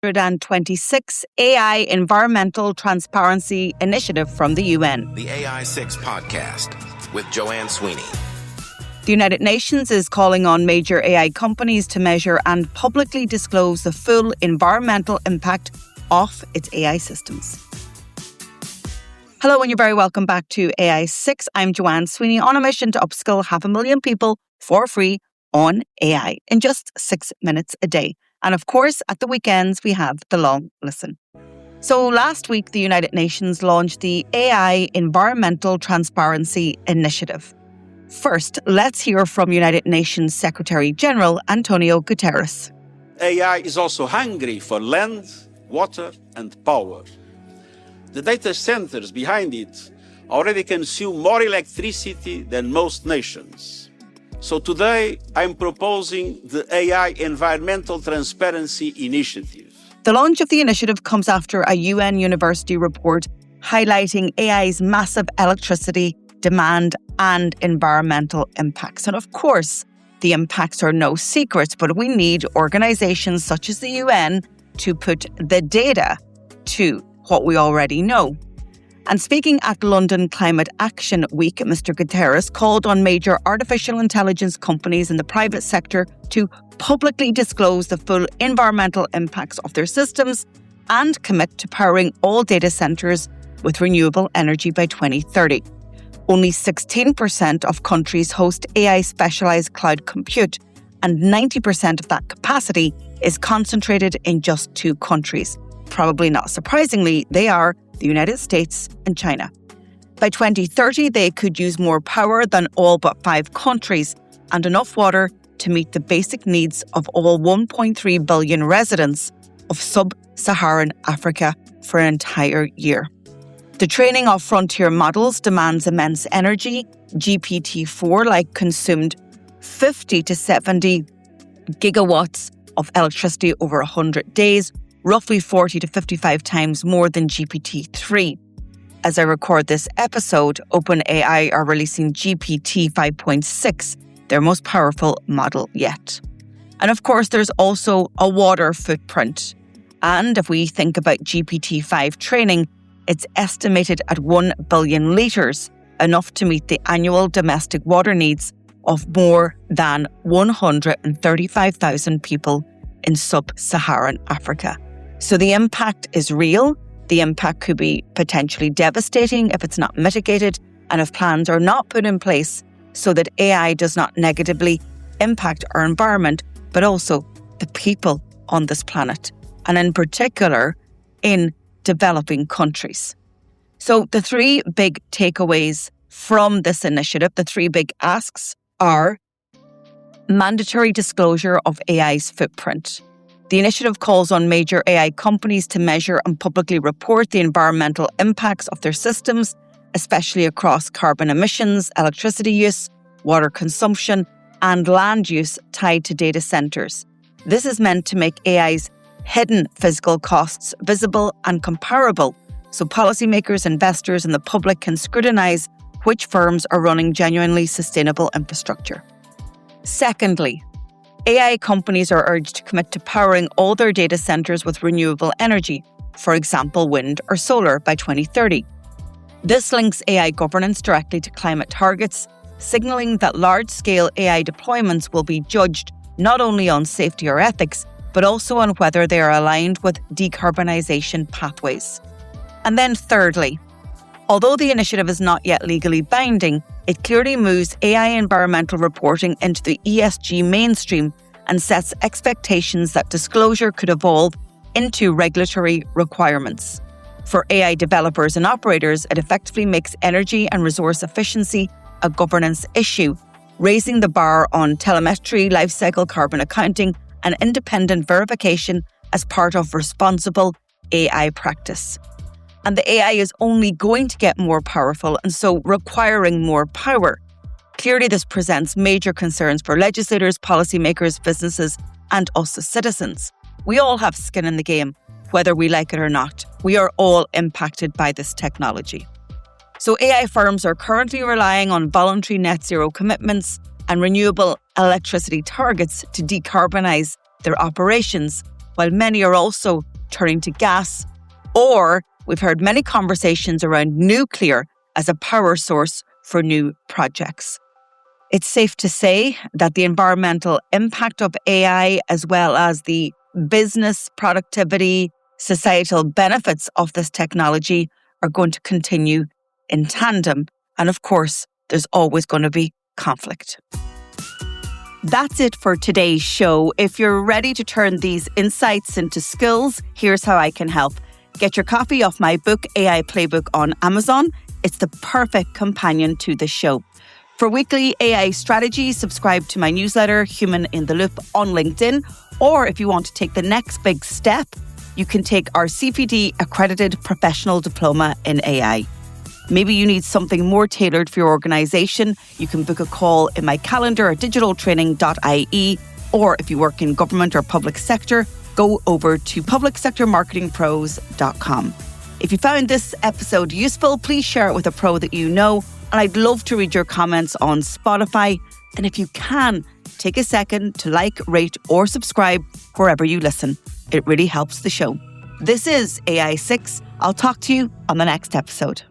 126 AI Environmental Transparency Initiative from the UN. The AI6 podcast with Joanne Sweeney. The United Nations is calling on major AI companies to measure and publicly disclose the full environmental impact of its AI systems. Hello and you're very welcome back to AI6. I'm Joanne Sweeney on a mission to upskill 500,000 people for free on AI in just 6 minutes a day. And of course, at the weekends, we have the long listen. So last week, the United Nations launched the AI Environmental Transparency Initiative. First, let's hear from United Nations Secretary General Antonio Guterres. AI is also hungry for land, water, and power. The data centers behind it already consume more electricity than most nations. So today, I'm proposing the AI Environmental Transparency Initiative. The launch of the initiative comes after a UN university report highlighting AI's massive electricity demand and environmental impacts. And of course, the impacts are no secrets, but we need organizations such as the UN to put the data to what we already know. And speaking at London Climate Action Week, Mr. Guterres called on major artificial intelligence companies in the private sector to publicly disclose the full environmental impacts of their systems and commit to powering all data centers with renewable energy by 2030. Only 16% of countries host AI-specialized cloud compute, and 90% of that capacity is concentrated in just 2 countries. Probably not surprisingly, they are the United States and China. By 2030, they could use more power than all but 5 countries and enough water to meet the basic needs of all 1.3 billion residents of sub-Saharan Africa for an entire year. The training of frontier models demands immense energy. GPT-4 consumed 50 to 70 gigawatts of electricity over 100 days, roughly 40 to 55 times more than GPT-3. As I record this episode, OpenAI are releasing GPT 5.6, their most powerful model yet. And of course, there's also a water footprint. And if we think about GPT-5 training, it's estimated at 1 billion litres, enough to meet the annual domestic water needs of more than 135,000 people in sub-Saharan Africa. So the impact is real. The impact could be potentially devastating if it's not mitigated and if plans are not put in place so that AI does not negatively impact our environment, but also the people on this planet, and in particular in developing countries. So the 3 big takeaways from this initiative, the 3 big asks are mandatory disclosure of AI's footprint. The initiative calls on major AI companies to measure and publicly report the environmental impacts of their systems, especially across carbon emissions, electricity use, water consumption, and land use tied to data centers. This is meant to make AI's hidden physical costs visible and comparable, so policymakers, investors, and the public can scrutinize which firms are running genuinely sustainable infrastructure. Secondly, AI companies are urged to commit to powering all their data centers with renewable energy, for example, wind or solar, by 2030. This links AI governance directly to climate targets, signalling that large-scale AI deployments will be judged not only on safety or ethics, but also on whether they are aligned with decarbonisation pathways. And then thirdly, although the initiative is not yet legally binding, it clearly moves AI environmental reporting into the ESG mainstream and sets expectations that disclosure could evolve into regulatory requirements. For AI developers and operators, it effectively makes energy and resource efficiency a governance issue, raising the bar on telemetry, lifecycle carbon accounting, and independent verification as part of responsible AI practice. And the AI is only going to get more powerful and so requiring more power. Clearly, this presents major concerns for legislators, policymakers, businesses, and us as citizens. We all have skin in the game, whether we like it or not. We are all impacted by this technology. So AI firms are currently relying on voluntary net zero commitments and renewable electricity targets to decarbonize their operations, while many are also turning to gas, or we've heard many conversations around nuclear as a power source for new projects. It's safe to say that the environmental impact of AI, as well as the business productivity, societal benefits of this technology, are going to continue in tandem. And of course, there's always going to be conflict. That's it for today's show. If you're ready to turn these insights into skills, here's how I can help. Get your copy of my book, AI Playbook, on Amazon. It's the perfect companion to the show. For weekly AI strategy, subscribe to my newsletter, Human in the Loop, on LinkedIn. Or if you want to take the next big step, you can take our CPD accredited professional diploma in AI. Maybe you need something more tailored for your organisation. You can book a call in my calendar at digitaltraining.ie. Or if you work in government or public sector, go over to publicsectormarketingpros.com. If you found this episode useful, please share it with a pro that you know. And I'd love to read your comments on Spotify. And if you can, take a second to like, rate, or subscribe wherever you listen. It really helps the show. This is AI6. I'll talk to you on the next episode.